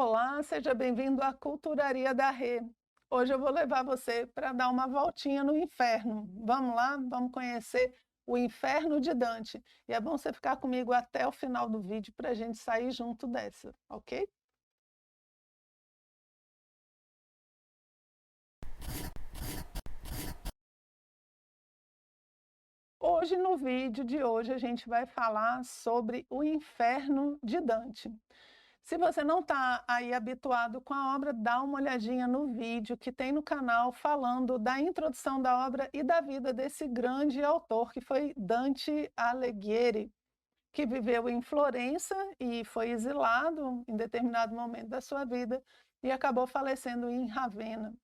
Olá, seja bem-vindo à Culturaria da Rê. Hoje eu vou levar você para dar uma voltinha no inferno. Vamos lá? Vamos conhecer o inferno de Dante. E é bom você ficar comigo até o final do vídeo para a gente sair junto dessa, ok? Hoje, no vídeo de hoje, a gente vai falar sobre o inferno de Dante. Se você não está aí habituado com a obra, dá uma olhadinha no vídeo que tem no canal falando da introdução da obra e da vida desse grande autor, que foi Dante Alighieri, que viveu em Florença e foi exilado em determinado momento da sua vida e acabou falecendo em Ravenna.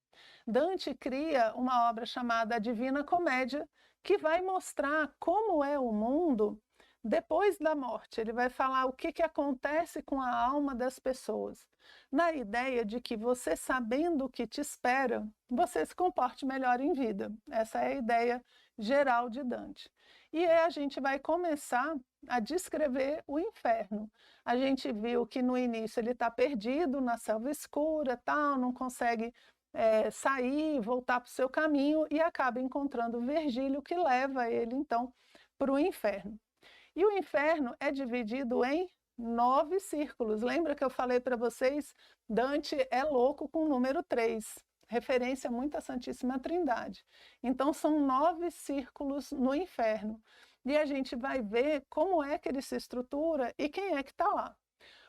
Dante cria uma obra chamada A Divina Comédia, que vai mostrar como é o mundo depois da morte. Ele vai falar o que acontece com a alma das pessoas, na ideia de que você, sabendo o que te espera, você se comporte melhor em vida. Essa é a ideia geral de Dante. E aí a gente vai começar a descrever o inferno. A gente viu que no início ele está perdido na selva escura, tal, não consegue sair, voltar para o seu caminho e acaba encontrando Virgílio, que leva ele então para o inferno. E o inferno é dividido em 9 círculos. Lembra que eu falei para vocês? Dante é louco com o número 3, referência muito à Santíssima Trindade. Então são 9 círculos no inferno. E a gente vai ver como é que ele se estrutura e quem é que está lá.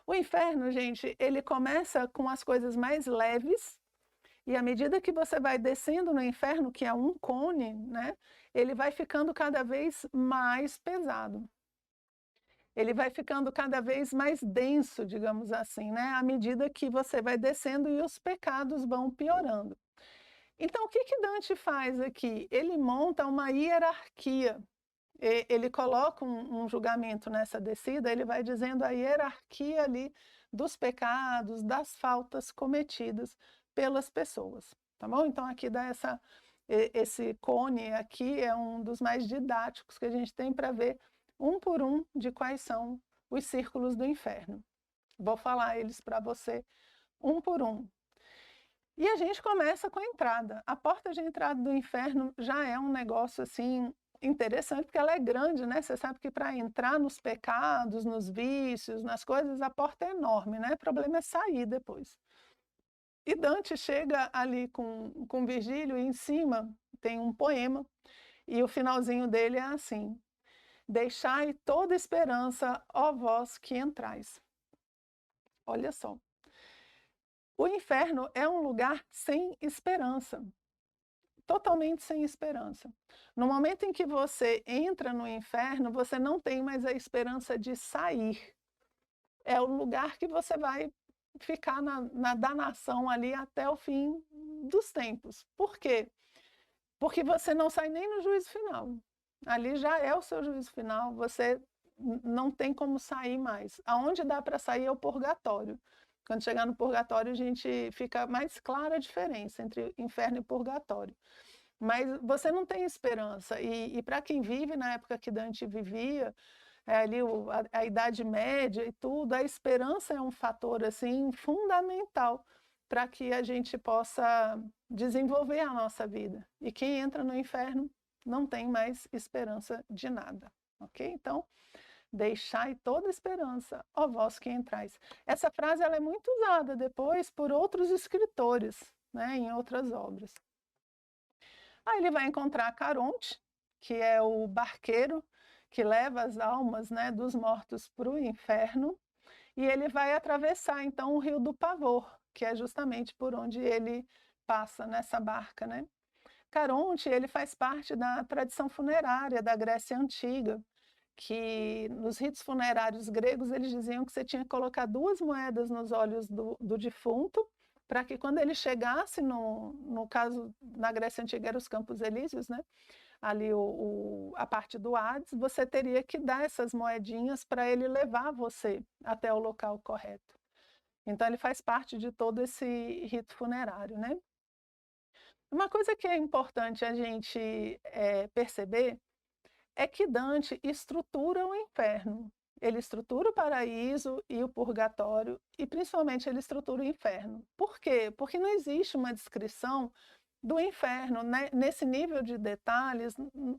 O inferno, gente, ele começa com as coisas mais leves, e à medida que você vai descendo no inferno, que é um cone, né, ele vai ficando cada vez mais pesado. Ele vai ficando cada vez mais denso, digamos assim, né, à medida que você vai descendo e os pecados vão piorando. Então, o que Dante faz aqui? Ele monta uma hierarquia. Ele coloca um julgamento nessa descida, ele vai dizendo a hierarquia ali dos pecados, das faltas cometidas pelas pessoas, tá bom? Então aqui dá esse cone aqui, é um dos mais didáticos que a gente tem para ver um por um de quais são os círculos do inferno. Vou falar eles para você um por um. E a gente começa com a entrada. A porta de entrada do inferno já é um negócio assim interessante, porque ela é grande, né? Você sabe que para entrar nos pecados, nos vícios, nas coisas, a porta é enorme, né? O problema é sair depois. E Dante chega ali com Virgílio e em cima tem um poema, e o finalzinho dele é assim: deixai toda esperança, ó vós que entrais. Olha só. O inferno é um lugar sem esperança, totalmente sem esperança. No momento em que você entra no inferno, você não tem mais a esperança de sair. É o lugar que você vai ficar na danação ali até o fim dos tempos. Por quê? Porque você não sai nem no juízo final. Ali já é o seu juízo final, você não tem como sair mais. Aonde dá para sair é o purgatório. Quando chegar no purgatório, a gente fica mais clara a diferença entre inferno e purgatório. Mas você não tem esperança. E para quem vive na época que Dante vivia, ali a Idade Média e tudo, a esperança é um fator assim fundamental para que a gente possa desenvolver a nossa vida. E quem entra no inferno não tem mais esperança de nada, ok? Então, deixai toda esperança, ó vós que entrais. Essa frase ela é muito usada depois por outros escritores, né, em outras obras. Aí ele vai encontrar Caronte, que é o barqueiro que leva as almas, né, dos mortos para o inferno, e ele vai atravessar então o Rio do Pavor, que é justamente por onde ele passa nessa barca, né? Caronte, ele faz parte da tradição funerária da Grécia Antiga, que nos ritos funerários gregos eles diziam que você tinha que colocar 2 moedas nos olhos do defunto, para que quando ele chegasse, no caso, na Grécia Antiga eram os Campos Elíseos, né? Ali a parte do Hades, você teria que dar essas moedinhas para ele levar você até o local correto. Então ele faz parte de todo esse rito funerário, né? Uma coisa que é importante a gente perceber é que Dante estrutura o inferno. ele estrutura o paraíso e o purgatório, e principalmente ele estrutura o inferno. Por quê? Porque não existe uma descrição do inferno, né, nesse nível de detalhes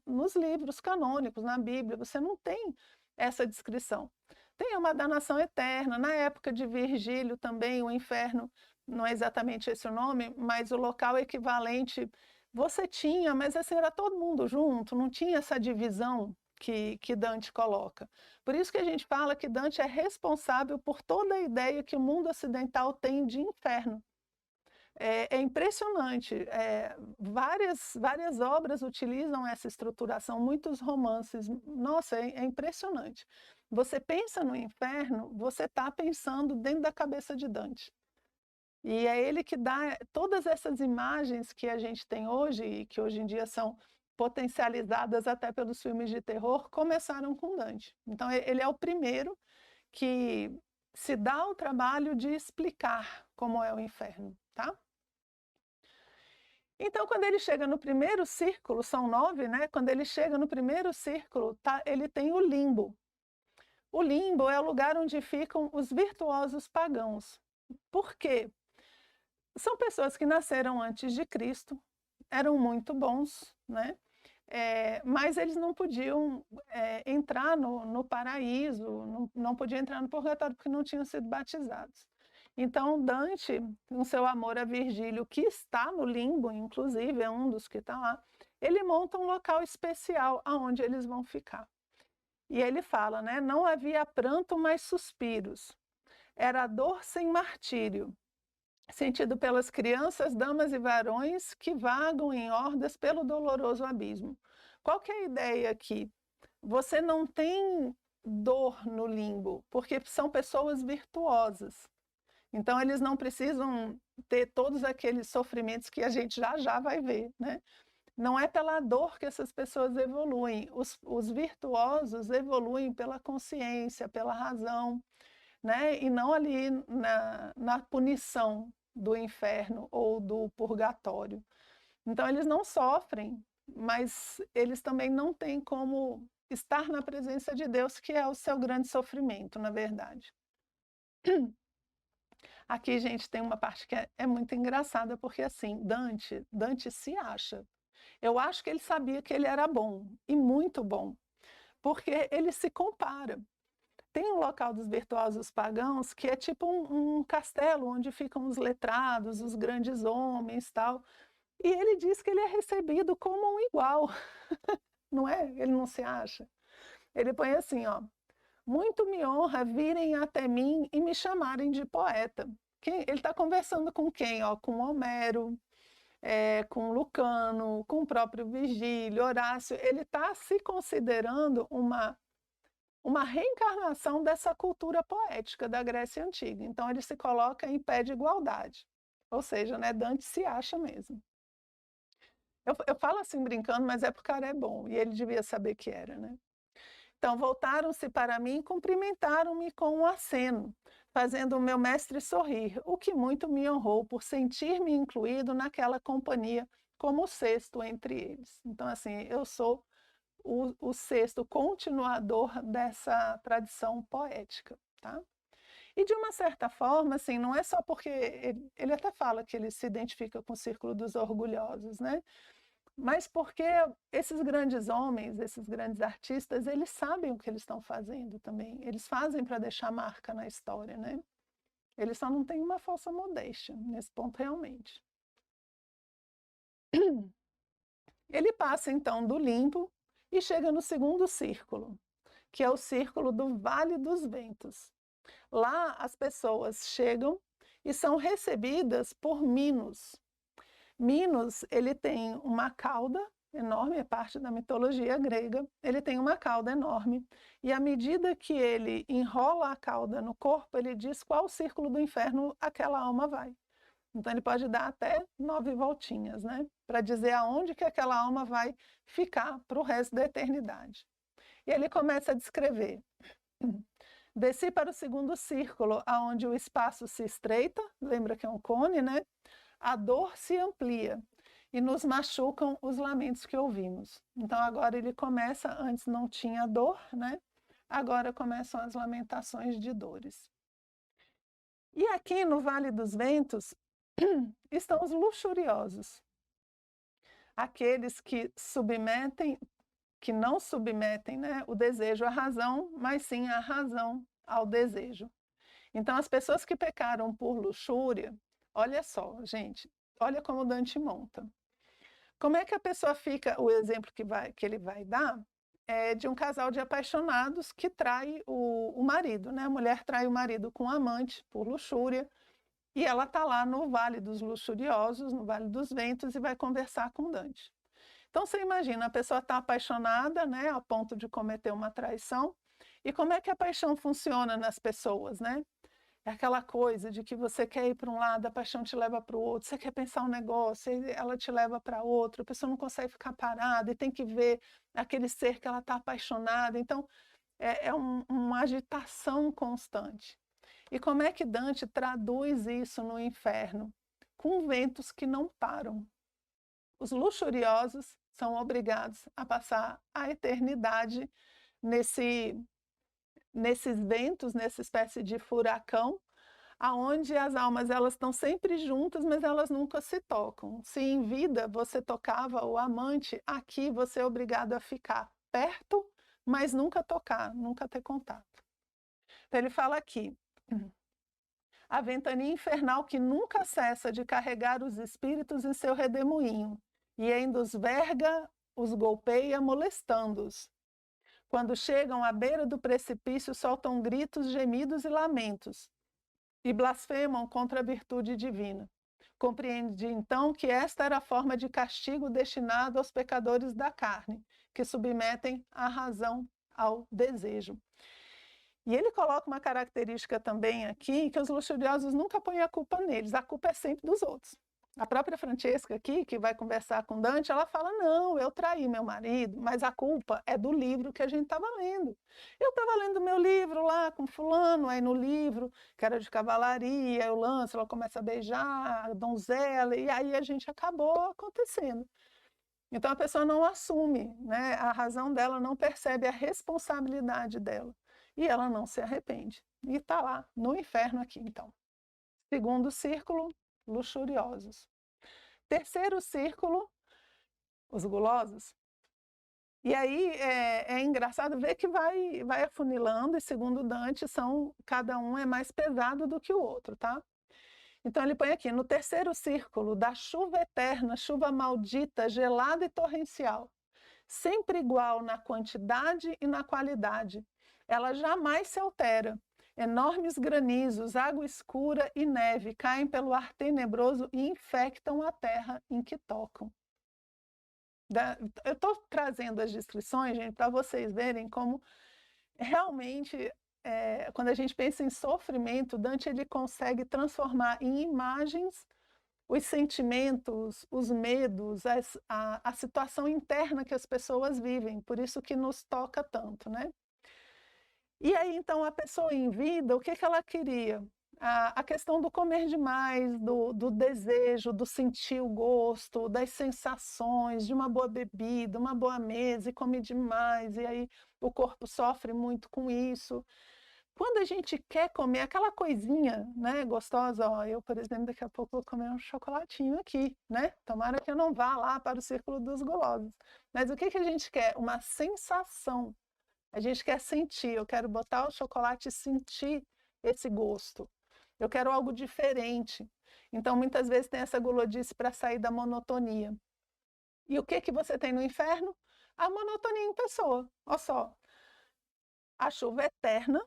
nos livros canônicos, na Bíblia, você não tem essa descrição. Tem uma danação eterna, na época de Virgílio também, o inferno, não é exatamente esse o nome, mas o local equivalente você tinha, mas assim, era todo mundo junto, não tinha essa divisão que Dante coloca. Por isso que a gente fala que Dante é responsável por toda a ideia que o mundo ocidental tem de inferno. É impressionante, várias obras utilizam essa estruturação, muitos romances, nossa, é impressionante. Você pensa no inferno, você está pensando dentro da cabeça de Dante. E é ele que dá todas essas imagens que a gente tem hoje, e que hoje em dia são potencializadas até pelos filmes de terror, começaram com Dante. Então ele é o primeiro que se dá o trabalho de explicar como é o inferno, tá? Então, quando ele chega no primeiro círculo, são 9, né? Quando ele chega no primeiro círculo, tá, ele tem o limbo. O limbo é o lugar onde ficam os virtuosos pagãos. Por quê? São pessoas que nasceram antes de Cristo, eram muito bons, né? Mas eles não podiam entrar no paraíso, não podiam entrar no purgatório porque não tinham sido batizados. Então, Dante, com seu amor a Virgílio, que está no limbo, inclusive, é um dos que está lá, ele monta um local especial aonde eles vão ficar. E ele fala, né? Não havia pranto, mas suspiros. Era dor sem martírio, sentido pelas crianças, damas e varões que vagam em hordas pelo doloroso abismo. Qual que é a ideia aqui? Você não tem dor no limbo, porque são pessoas virtuosas. Então, eles não precisam ter todos aqueles sofrimentos que a gente já vai ver, né? Não é pela dor que essas pessoas evoluem. Os virtuosos evoluem pela consciência, pela razão, né? E não ali na punição do inferno ou do purgatório. Então, eles não sofrem, mas eles também não têm como estar na presença de Deus, que é o seu grande sofrimento, na verdade. Aqui, gente, tem uma parte que é muito engraçada, porque assim, Dante se acha. Eu acho que ele sabia que ele era bom, e muito bom, porque ele se compara. Tem um local dos virtuosos pagãos que é tipo um castelo onde ficam os letrados, os grandes homens, tal. E ele diz que ele é recebido como um igual, não é? Ele não se acha. Ele põe assim, ó: muito me honra virem até mim e me chamarem de poeta. Ele está conversando com quem? Ó, com Homero, com Lucano, com o próprio Virgílio, Horácio. Ele está se considerando uma reencarnação dessa cultura poética da Grécia Antiga. Então, ele se coloca em pé de igualdade. Ou seja, né, Dante se acha mesmo. Eu falo assim brincando, mas é porque o cara é bom, e ele devia saber que era, né? Então, voltaram-se para mim e cumprimentaram-me com um aceno, fazendo o meu mestre sorrir, o que muito me honrou por sentir-me incluído naquela companhia como o sexto entre eles. Então, assim, eu sou o sexto continuador dessa tradição poética, tá? E de uma certa forma, assim, não é só porque ele até fala que ele se identifica com o círculo dos orgulhosos, né? Mas porque esses grandes homens, esses grandes artistas, eles sabem o que eles estão fazendo também. Eles fazem para deixar marca na história, né? Eles só não têm uma falsa modéstia nesse ponto realmente. Ele passa então do limbo e chega no segundo círculo, que é o círculo do Vale dos Ventos. Lá as pessoas chegam e são recebidas por Minos. Minos, ele tem uma cauda enorme, é parte da mitologia grega, ele tem uma cauda enorme, e à medida que ele enrola a cauda no corpo, ele diz qual círculo do inferno aquela alma vai. Então ele pode dar até 9 voltinhas, né? Para dizer aonde que aquela alma vai ficar para o resto da eternidade. E ele começa a descrever. Desci para o segundo círculo, aonde o espaço se estreita, lembra que é um cone, né? A dor se amplia e nos machucam os lamentos que ouvimos. Então agora ele começa, antes não tinha dor, né? agora começam as lamentações de dores. E aqui no Vale dos Ventos estão os luxuriosos, aqueles que não submetem, né, o desejo à razão, mas sim a razão ao desejo. Então, as pessoas que pecaram por luxúria, olha só, gente, olha como Dante monta. Como é que a pessoa fica, o exemplo que ele vai dar é de um casal de apaixonados que trai o marido, né? A mulher trai o marido com um amante por luxúria, e ela está lá no Vale dos Luxuriosos, no Vale dos Ventos, e vai conversar com Dante. Então, você imagina, a pessoa está apaixonada, né, a ponto de cometer uma traição, e como é que a paixão funciona nas pessoas, né? É aquela coisa de que você quer ir para um lado, a paixão te leva para o outro, você quer pensar um negócio, ela te leva para outro, a pessoa não consegue ficar parada e tem que ver aquele ser que ela está apaixonada. Então, é uma agitação constante. E como é que Dante traduz isso no inferno? Com ventos que não param. Os luxuriosos são obrigados a passar a eternidade nesses ventos, nessa espécie de furacão, aonde as almas elas estão sempre juntas, mas elas nunca se tocam. Se em vida você tocava o amante, aqui você é obrigado a ficar perto, mas nunca tocar, nunca ter contato. Então ele fala aqui, a ventania infernal que nunca cessa de carregar os espíritos em seu redemoinho, e ainda os verga, os golpeia, molestando-os. Quando chegam à beira do precipício, soltam gritos, gemidos e lamentos, e blasfemam contra a virtude divina. Compreende então que esta era a forma de castigo destinado aos pecadores da carne, que submetem a razão ao desejo. E ele coloca uma característica também aqui, que os luxuriosos nunca põem a culpa neles, a culpa é sempre dos outros. A própria Francesca aqui, que vai conversar com Dante, ela fala, não, eu traí meu marido, mas a culpa é do livro que a gente estava lendo. Eu estava lendo meu livro lá com fulano, aí no livro, que era de cavalaria, eu lanço, ela começa a beijar a donzela, e aí a gente acabou acontecendo. Então a pessoa não assume, né? A razão dela não percebe a responsabilidade dela, e ela não se arrepende. E está lá, no inferno aqui, então. Segundo círculo, luxuriosos. Terceiro círculo, os gulosos. E aí é engraçado ver que vai afunilando, e segundo Dante, cada um é mais pesado do que o outro, tá? Então ele põe aqui, no terceiro círculo, da chuva eterna, chuva maldita, gelada e torrencial, sempre igual na quantidade e na qualidade, ela jamais se altera. Enormes granizos, água escura e neve caem pelo ar tenebroso e infectam a terra em que tocam. Eu estou trazendo as descrições, gente, para vocês verem como realmente, quando a gente pensa em sofrimento, Dante ele consegue transformar em imagens os sentimentos, os medos, a situação interna que as pessoas vivem, por isso que nos toca tanto, né? E aí, então, a pessoa em vida, o que ela queria? A questão do comer demais, do desejo, do sentir o gosto, das sensações, de uma boa bebida, uma boa mesa, e come demais, e aí o corpo sofre muito com isso. Quando a gente quer comer aquela coisinha, né, gostosa, ó, eu, por exemplo, daqui a pouco vou comer um chocolatinho aqui, né? Tomara que eu não vá lá para o círculo dos gulosos. Mas o que a gente quer? Uma sensação. A gente quer sentir, eu quero botar o chocolate e sentir esse gosto. Eu quero algo diferente. Então, muitas vezes tem essa gulodice para sair da monotonia. E o que você tem no inferno? A monotonia em pessoa. Olha só. A chuva eterna,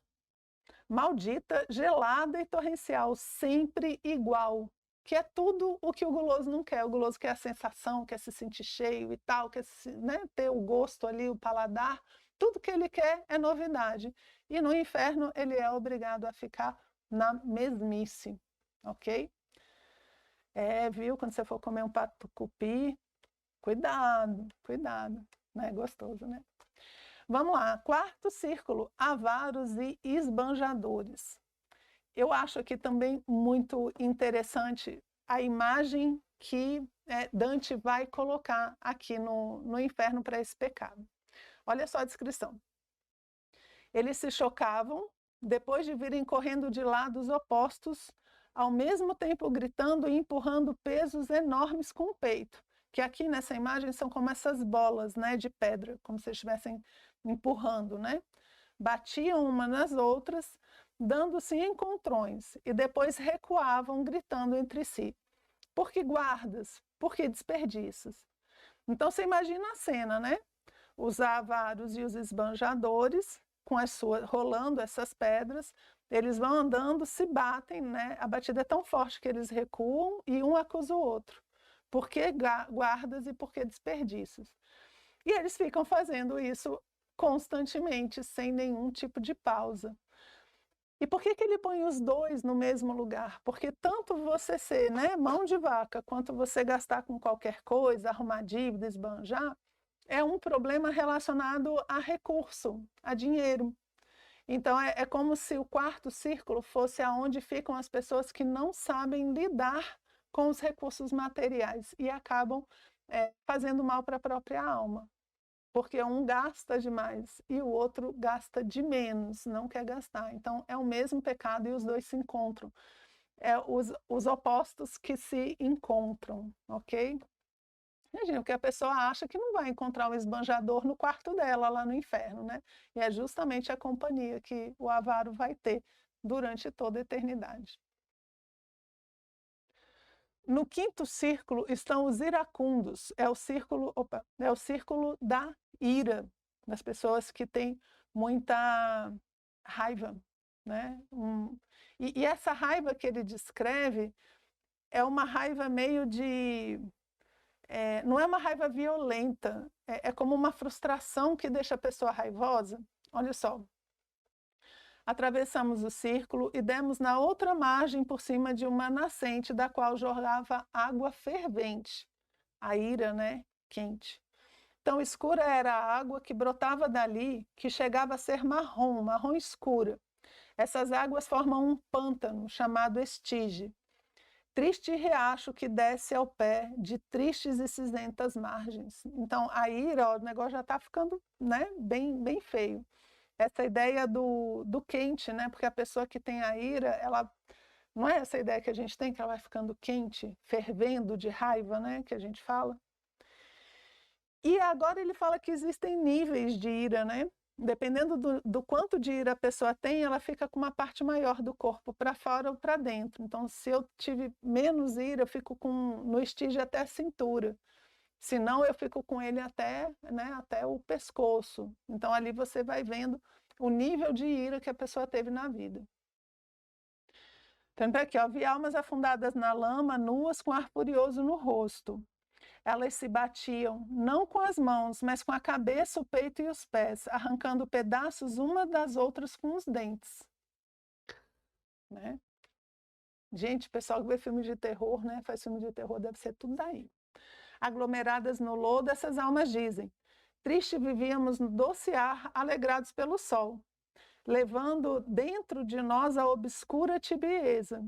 maldita, gelada e torrencial, sempre igual. Que é tudo o que o guloso não quer. O guloso quer a sensação, quer se sentir cheio e tal, quer né, ter o gosto ali, o paladar. Tudo que ele quer é novidade. E no inferno ele é obrigado a ficar na mesmice, ok? Viu? Quando você for comer um pato tucupi, cuidado, cuidado. Não é gostoso, né? Vamos lá. Quarto círculo, avaros e esbanjadores. Eu acho aqui também muito interessante a imagem que Dante vai colocar aqui no inferno para esse pecado. Olha só a descrição. Eles se chocavam, depois de virem correndo de lados opostos, ao mesmo tempo gritando e empurrando pesos enormes com o peito, que aqui nessa imagem são como essas bolas, né, de pedra, como se estivessem empurrando, né? Batiam uma nas outras, dando-se encontrões, e depois recuavam, gritando entre si. Por que guardas? Por que desperdícios? Então você imagina a cena, né? Os avaros e os esbanjadores, com as suas, rolando essas pedras, eles vão andando, se batem, né? A batida é tão forte que eles recuam e um acusa o outro. Por que guardas e por que desperdícios? E eles ficam fazendo isso constantemente, sem nenhum tipo de pausa. E por que ele põe os dois no mesmo lugar? Porque tanto você ser, né, mão de vaca, quanto você gastar com qualquer coisa, arrumar dívida, esbanjar, é um problema relacionado a recurso, a dinheiro. Então, é como se o quarto círculo fosse aonde ficam as pessoas que não sabem lidar com os recursos materiais e acabam fazendo mal para a própria alma. Porque um gasta demais e o outro gasta de menos, não quer gastar. Então, é o mesmo pecado e os dois se encontram. É os opostos que se encontram, ok? Imagina, porque a pessoa acha que não vai encontrar um esbanjador no quarto dela, lá no inferno, né? E é justamente a companhia que o avaro vai ter durante toda a eternidade. No quinto círculo estão os iracundos, é o círculo da ira, das pessoas que têm muita raiva, né? E essa raiva que ele descreve é uma raiva meio de... não é uma raiva violenta, é como uma frustração que deixa a pessoa raivosa. Olha só. Atravessamos o círculo e demos na outra margem por cima de uma nascente da qual jorrava água fervente. A ira, né? Quente. Tão escura era a água que brotava dali, que chegava a ser marrom, marrom escura. Essas águas formam um pântano chamado Estige. Triste riacho que desce ao pé de tristes e cinzentas margens. Então, a ira, ó, o negócio já está ficando, né, bem feio. Essa ideia do quente, né? Porque a pessoa que tem a ira, ela não é essa ideia que a gente tem, que ela vai ficando quente, fervendo de raiva, né? Que a gente fala. E agora ele fala que existem níveis de ira, né? Dependendo do quanto de ira a pessoa tem, ela fica com uma parte maior do corpo, para fora ou para dentro. Então, se eu tive menos ira, eu fico no estige até a cintura. Se não, eu fico com ele até, né, até o pescoço. Então, ali você vai vendo o nível de ira que a pessoa teve na vida. Então, aqui, ó, vi almas afundadas na lama, nuas, com ar furioso no rosto. Elas se batiam, não com as mãos, mas com a cabeça, o peito e os pés, arrancando pedaços uma das outras com os dentes. Né? Gente, o pessoal que vê filme de terror, né, faz filme de terror, deve ser tudo daí. Aglomeradas no lodo, essas almas dizem: triste vivíamos no doce ar, alegrados pelo sol, levando dentro de nós a obscura tibieza.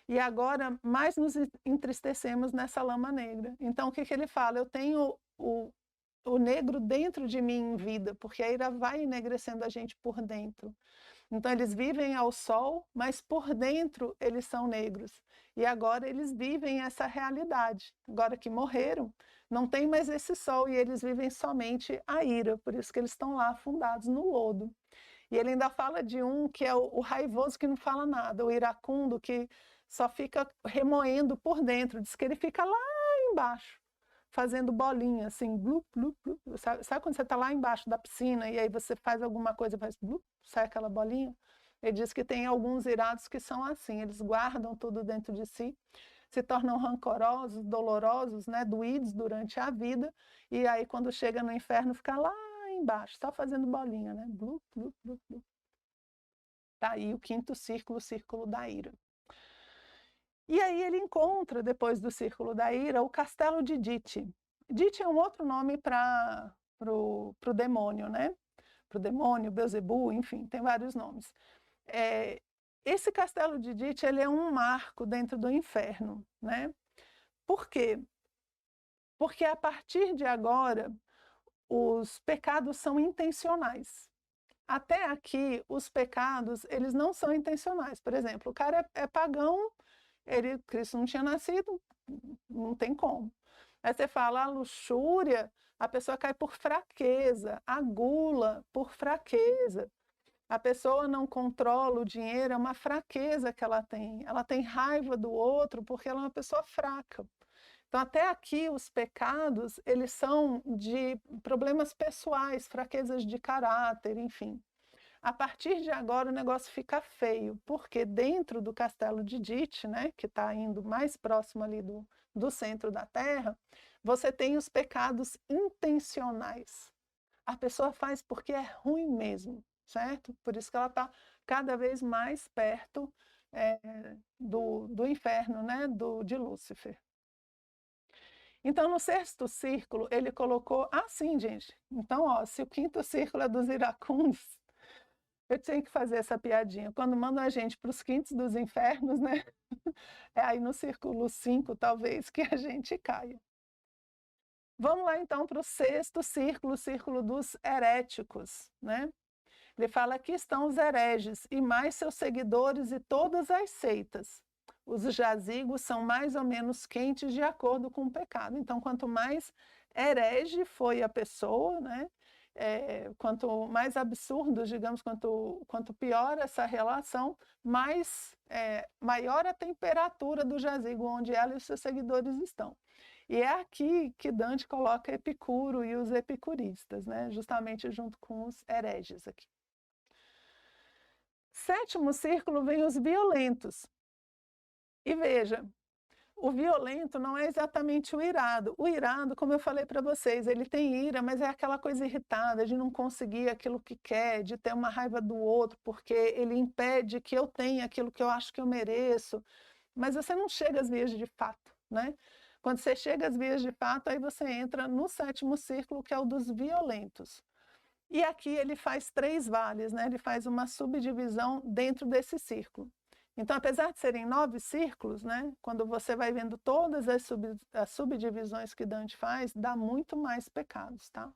E agora mais nos entristecemos nessa lama negra. Então, o que ele fala? Eu tenho o negro dentro de mim em vida, porque a ira vai enegrecendo a gente por dentro. Então, eles vivem ao sol, mas por dentro eles são negros. E agora eles vivem essa realidade. Agora que morreram, não tem mais esse sol e eles vivem somente a ira. Por isso que eles estão lá afundados no lodo. E ele ainda fala de um que é o raivoso que não fala nada, o iracundo que só fica remoendo por dentro. Diz que ele fica lá embaixo, fazendo bolinha, assim, blup, blup, blup. Sabe quando você está lá embaixo da piscina e aí você faz alguma coisa e faz blup, sai aquela bolinha? Ele diz que tem alguns irados que são assim, eles guardam tudo dentro de si, se tornam rancorosos, dolorosos, né, doídos durante a vida, e aí quando chega no inferno fica lá embaixo, só fazendo bolinha, né? Blup, blup, blup, blup. Tá aí o quinto círculo, o círculo da ira. E aí ele encontra, depois do círculo da ira, o castelo de Dite. Dite é um outro nome para o demônio, né? Para o demônio, Beelzebub, enfim, tem vários nomes. Esse castelo de Dite, ele é um marco dentro do inferno, né? Por quê? Porque a partir de agora, os pecados são intencionais. até aqui, os pecados, eles não são intencionais. Por exemplo, o cara é pagão, Cristo não tinha nascido, não tem como. Aí você fala, a luxúria, a pessoa cai por fraqueza, a gula por fraqueza. A pessoa não controla o dinheiro, é uma fraqueza que ela tem. Ela tem raiva do outro porque ela é uma pessoa fraca. Então, até aqui, os pecados, eles são de problemas pessoais, fraquezas de caráter, enfim. A partir de agora, o negócio fica feio, porque dentro do castelo de Dite, né, que está indo mais próximo ali do centro da Terra, você tem os pecados intencionais. A pessoa faz porque é ruim mesmo, certo? Por isso que ela está cada vez mais perto do inferno, né, de Lúcifer. Então, no sexto círculo, ele colocou assim, gente. Então, ó, se o quinto círculo é dos iracundos, eu tinha que fazer essa piadinha. Quando mandam a gente para os quintos dos infernos, né? É aí no círculo 5, talvez, que a gente caia. Vamos lá, então, para o sexto círculo, o círculo dos heréticos, né? Ele fala, aqui estão os hereges e mais seus seguidores e todas as seitas. Os jazigos são mais ou menos quentes de acordo com o pecado. Então, quanto mais herege foi a pessoa, né? Quanto mais absurdo, digamos, quanto pior essa relação, maior a temperatura do jazigo onde ela e os seus seguidores estão. E é aqui que Dante coloca Epicuro e os epicuristas, né? Justamente junto com os hereges aqui. Sétimo círculo vem os violentos. E veja, o violento não é exatamente o irado. O irado, como eu falei para vocês, ele tem ira, mas é aquela coisa irritada de não conseguir aquilo que quer, de ter uma raiva do outro, porque ele impede que eu tenha aquilo que eu acho que eu mereço. Mas você não chega às vias de fato, né? Quando você chega às vias de fato, aí você entra no sétimo círculo, que é o dos violentos. E aqui ele faz 3 vales, né? Ele faz uma subdivisão dentro desse círculo. Então, apesar de serem 9 círculos, né? Quando você vai vendo todas as subdivisões que Dante faz, dá muito mais pecados, tá?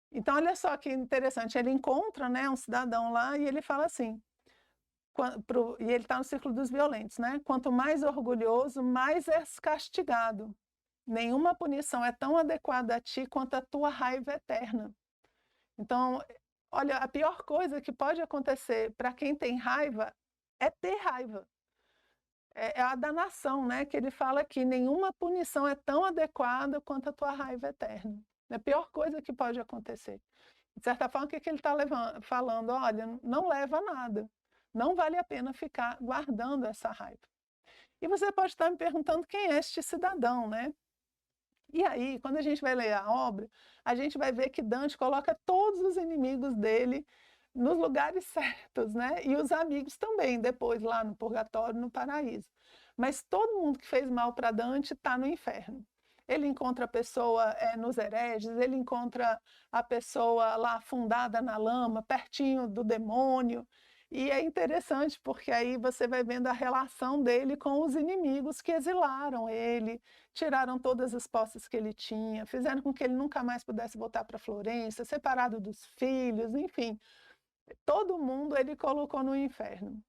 Então, olha só que interessante, ele encontra, né, um cidadão lá e ele fala assim, e ele está no círculo dos violentos, né? Quanto mais orgulhoso, mais és castigado. Nenhuma punição é tão adequada a ti quanto a tua raiva eterna. Então, olha, a pior coisa que pode acontecer para quem tem raiva é ter raiva. É a danação, né? Que ele fala que nenhuma punição é tão adequada quanto a tua raiva eterna. É a pior coisa que pode acontecer. De certa forma, o que ele está falando? Olha, não leva a nada. Não vale a pena ficar guardando essa raiva. E você pode estar me perguntando quem é este cidadão, né? E aí, quando a gente vai ler a obra, a gente vai ver que Dante coloca todos os inimigos dele nos lugares certos, né? E os amigos também, depois lá no purgatório, no paraíso. Mas todo mundo que fez mal para Dante está no inferno. Ele encontra a pessoa nos hereges, ele encontra a pessoa lá afundada na lama, pertinho do demônio. E é interessante, porque aí você vai vendo a relação dele com os inimigos que exilaram ele, tiraram todas as posses que ele tinha, fizeram com que ele nunca mais pudesse voltar para Florença, separado dos filhos, enfim. Todo mundo ele colocou no inferno.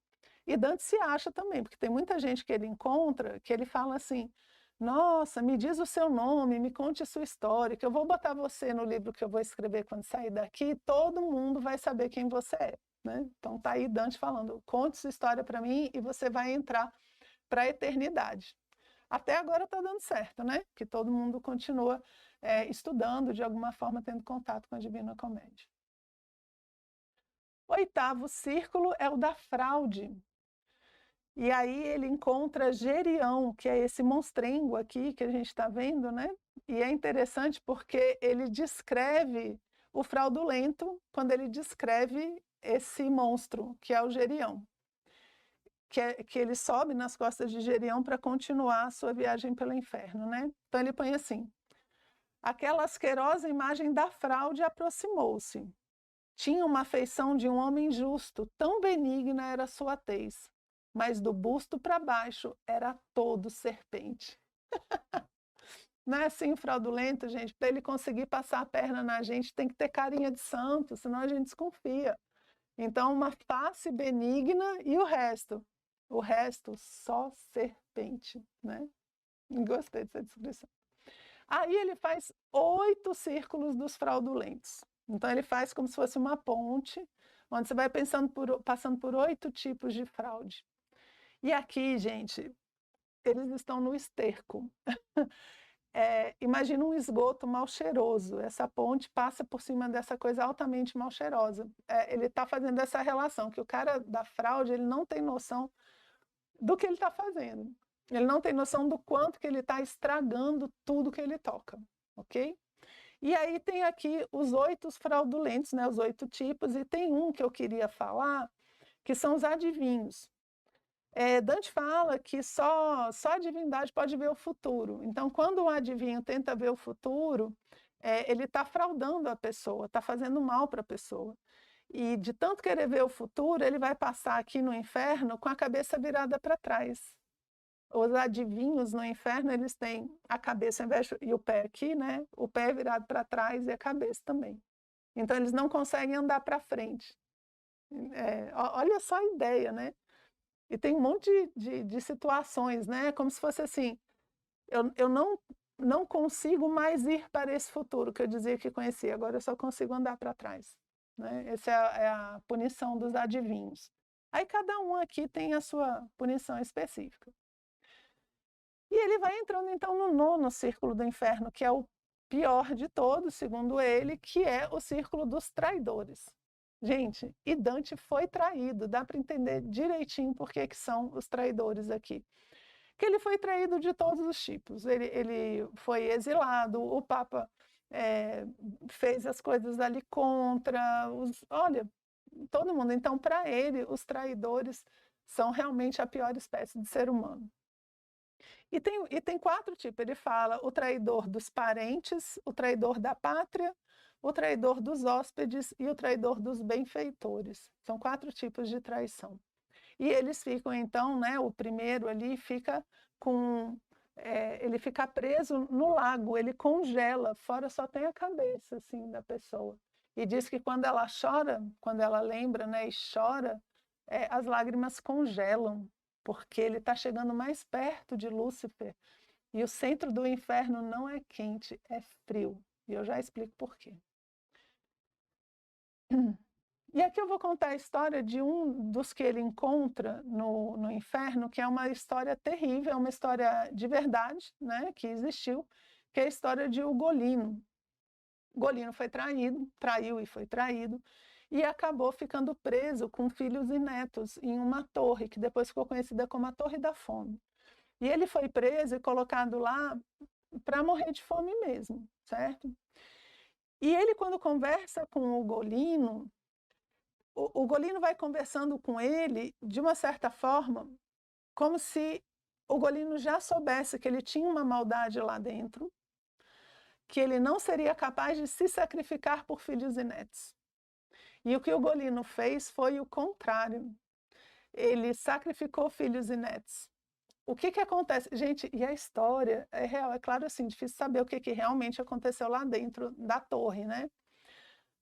E Dante se acha também, porque tem muita gente que ele encontra, que ele fala assim, nossa, me diz o seu nome, me conte a sua história, que eu vou botar você no livro que eu vou escrever quando sair daqui, todo mundo vai saber quem você é. Né? Então tá aí Dante falando, conte sua história para mim e você vai entrar para a eternidade. Até agora está dando certo, né? Que todo mundo continua estudando, de alguma forma, tendo contato com a Divina Comédia. O 8º círculo é o da fraude. E aí ele encontra Gerião, que é esse monstrengo aqui que a gente está vendo, né? E é interessante porque ele descreve o fraudulento quando ele descreve esse monstro, que é o Gerião. Que ele sobe nas costas de Gerião para continuar a sua viagem pelo inferno, né? Então ele põe assim, aquela asquerosa imagem da fraude aproximou-se. Tinha uma feição de um homem justo, tão benigna era sua tez, mas do busto para baixo era todo serpente. não é assim fraudulento, gente. Para ele conseguir passar a perna na gente, tem que ter carinha de santo, senão a gente desconfia. Então, uma face benigna e o resto só serpente, né? Gostei dessa descrição. Aí ele faz 8 círculos dos fraudulentos. Então ele faz como se fosse uma ponte, onde você vai passando por 8 tipos de fraude. E aqui, gente, eles estão no esterco. Imagina um esgoto mal cheiroso. Essa ponte passa por cima dessa coisa altamente mal cheirosa. Ele está fazendo essa relação, que o cara da fraude ele não tem noção do que ele está fazendo. Ele não tem noção do quanto que ele está estragando tudo que ele toca, ok? E aí tem aqui os 8 fraudulentos, né, os 8 tipos, e tem um que eu queria falar, que são os adivinhos. Dante fala que só a divindade pode ver o futuro. Então, quando o adivinho tenta ver o futuro, ele está fraudando a pessoa, está fazendo mal para a pessoa. E de tanto querer ver o futuro, ele vai passar aqui no inferno com a cabeça virada para trás. Os adivinhos no inferno, eles têm a cabeça e o pé aqui, né? O pé virado para trás e a cabeça também. Então, eles não conseguem andar para frente. Olha só a ideia, né? E tem um monte de situações, né? Como se fosse assim, eu não consigo mais ir para esse futuro que eu dizia que conhecia, agora eu só consigo andar para trás. Né? Essa é a punição dos adivinhos. Aí cada um aqui tem a sua punição específica. E ele vai entrando então no 9º círculo do inferno, que é o pior de todos, segundo ele, que é o círculo dos traidores. Gente, e Dante foi traído, dá para entender direitinho por que são os traidores aqui. Que ele foi traído de todos os tipos, ele foi exilado, o Papa fez as coisas ali contra, olha, todo mundo. Então, para ele, os traidores são realmente a pior espécie de ser humano. E tem 4 tipos, ele fala o traidor dos parentes, o traidor da pátria, o traidor dos hóspedes e o traidor dos benfeitores. São 4 tipos de traição. E eles ficam, então, né, o primeiro ali fica ele fica preso no lago, ele congela, fora só tem a cabeça assim, da pessoa. E diz que quando ela chora, quando ela lembra, né, e chora, as lágrimas congelam, porque ele está chegando mais perto de Lúcifer. E o centro do inferno não é quente, é frio. E eu já explico por quê. E aqui eu vou contar a história de um dos que ele encontra no inferno, que é uma história terrível, é uma história de verdade, né, que existiu, que é a história de Ugolino. Ugolino foi traiu e foi traído, e acabou ficando preso com filhos e netos em uma torre, que depois ficou conhecida como a Torre da Fome. E ele foi preso e colocado lá para morrer de fome mesmo, certo? E ele, quando conversa com o Ugolino, o Ugolino vai conversando com ele, de uma certa forma, como se o Ugolino já soubesse que ele tinha uma maldade lá dentro, que ele não seria capaz de se sacrificar por filhos e netos. E o que o Ugolino fez foi o contrário. Ele sacrificou filhos e netos. O que acontece? Gente, e a história é real, é claro assim, difícil saber o que realmente aconteceu lá dentro da torre, né?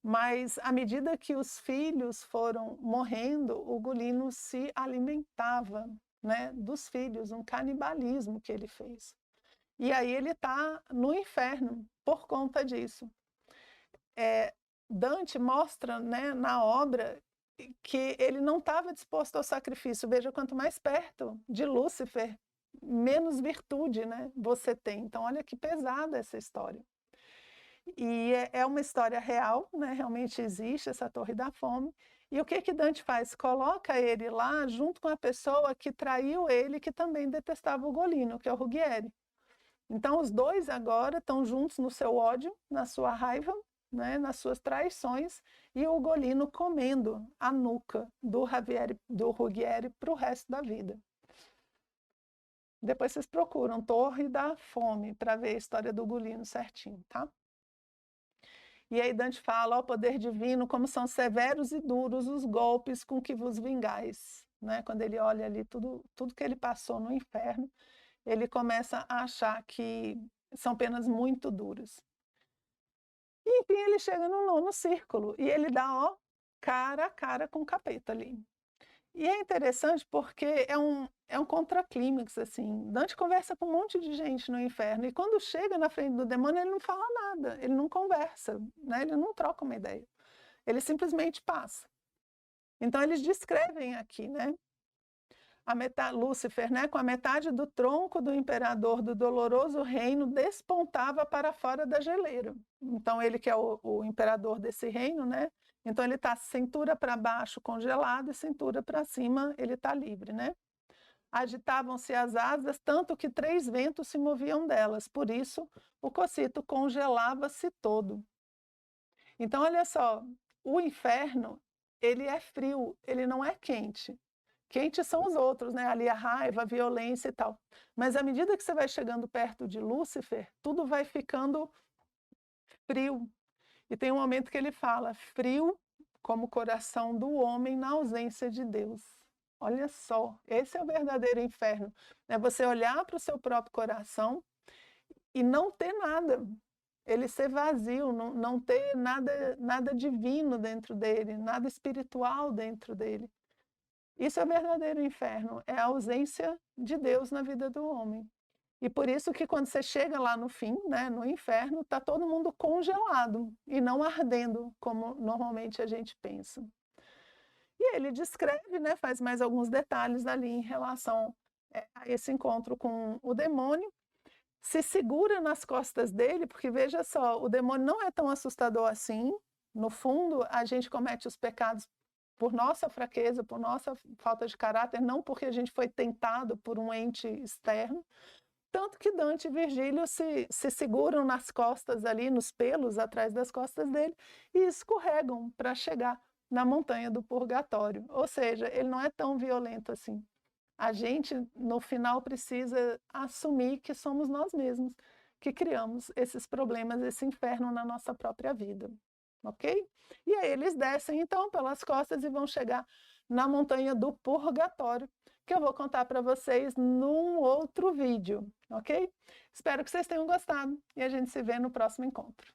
Mas, à medida que os filhos foram morrendo, o Ugolino se alimentava, né, dos filhos, um canibalismo que ele fez. E aí ele está no inferno por conta disso. Dante mostra, né, na obra que ele não estava disposto ao sacrifício. Veja, quanto mais perto de Lúcifer, menos virtude, né, você tem. Então, olha que pesada essa história. E é uma história real, né? Realmente existe essa Torre da Fome. E o que Dante faz? Coloca ele lá junto com a pessoa que traiu ele, que também detestava o Ugolino, que é o Ruggieri. Então, os dois agora estão juntos no seu ódio, na sua raiva, né? Nas suas traições, e o Ugolino comendo a nuca do Ruggieri para o resto da vida. Depois vocês procuram Torre da Fome para ver a história do Ugolino certinho, tá? E aí Dante fala, ó poder divino, como são severos e duros os golpes com que vos vingais. Né? Quando ele olha ali tudo que ele passou no inferno, ele começa a achar que são penas muito duras. E, enfim, ele chega no 9º círculo e ele dá, ó, cara a cara com o capeta ali. E é interessante porque é um contraclímax, assim. Dante conversa com um monte de gente no inferno e quando chega na frente do demônio, ele não fala nada, ele não conversa, né? Ele não troca uma ideia. Ele simplesmente passa. Então eles descrevem aqui, né? Lúcifer, né, com a metade do tronco do imperador do doloroso reino, despontava para fora da geleira. Então, ele que é o imperador desse reino, né? Então, ele está cintura para baixo congelado e cintura para cima ele está livre, né? Agitavam-se as asas, tanto que 3 ventos se moviam delas. Por isso, o cocito congelava-se todo. Então, olha só, o inferno, ele é frio, ele não é quente. Quente são os outros, né? Ali a raiva, a violência e tal. Mas à medida que você vai chegando perto de Lúcifer, tudo vai ficando frio. E tem um momento que ele fala, frio como o coração do homem na ausência de Deus. Olha só, esse é o verdadeiro inferno. É você olhar para o seu próprio coração e não ter nada. Ele ser vazio, não ter nada divino dentro dele, nada espiritual dentro dele. Isso é o verdadeiro inferno, é a ausência de Deus na vida do homem. E por isso que quando você chega lá no fim, né, no inferno, está todo mundo congelado e não ardendo, como normalmente a gente pensa. E ele descreve, né, faz mais alguns detalhes ali em relação a esse encontro com o demônio, se segura nas costas dele, porque veja só, o demônio não é tão assustador assim, no fundo a gente comete os pecados por nossa fraqueza, por nossa falta de caráter, não porque a gente foi tentado por um ente externo, tanto que Dante e Virgílio se seguram nas costas ali, nos pelos atrás das costas dele, e escorregam para chegar na montanha do purgatório. Ou seja, ele não é tão violento assim. A gente, no final, precisa assumir que somos nós mesmos que criamos esses problemas, esse inferno na nossa própria vida. Ok? E aí eles descem, então, pelas costas e vão chegar na montanha do purgatório, que eu vou contar para vocês num outro vídeo, ok? Espero que vocês tenham gostado e a gente se vê no próximo encontro.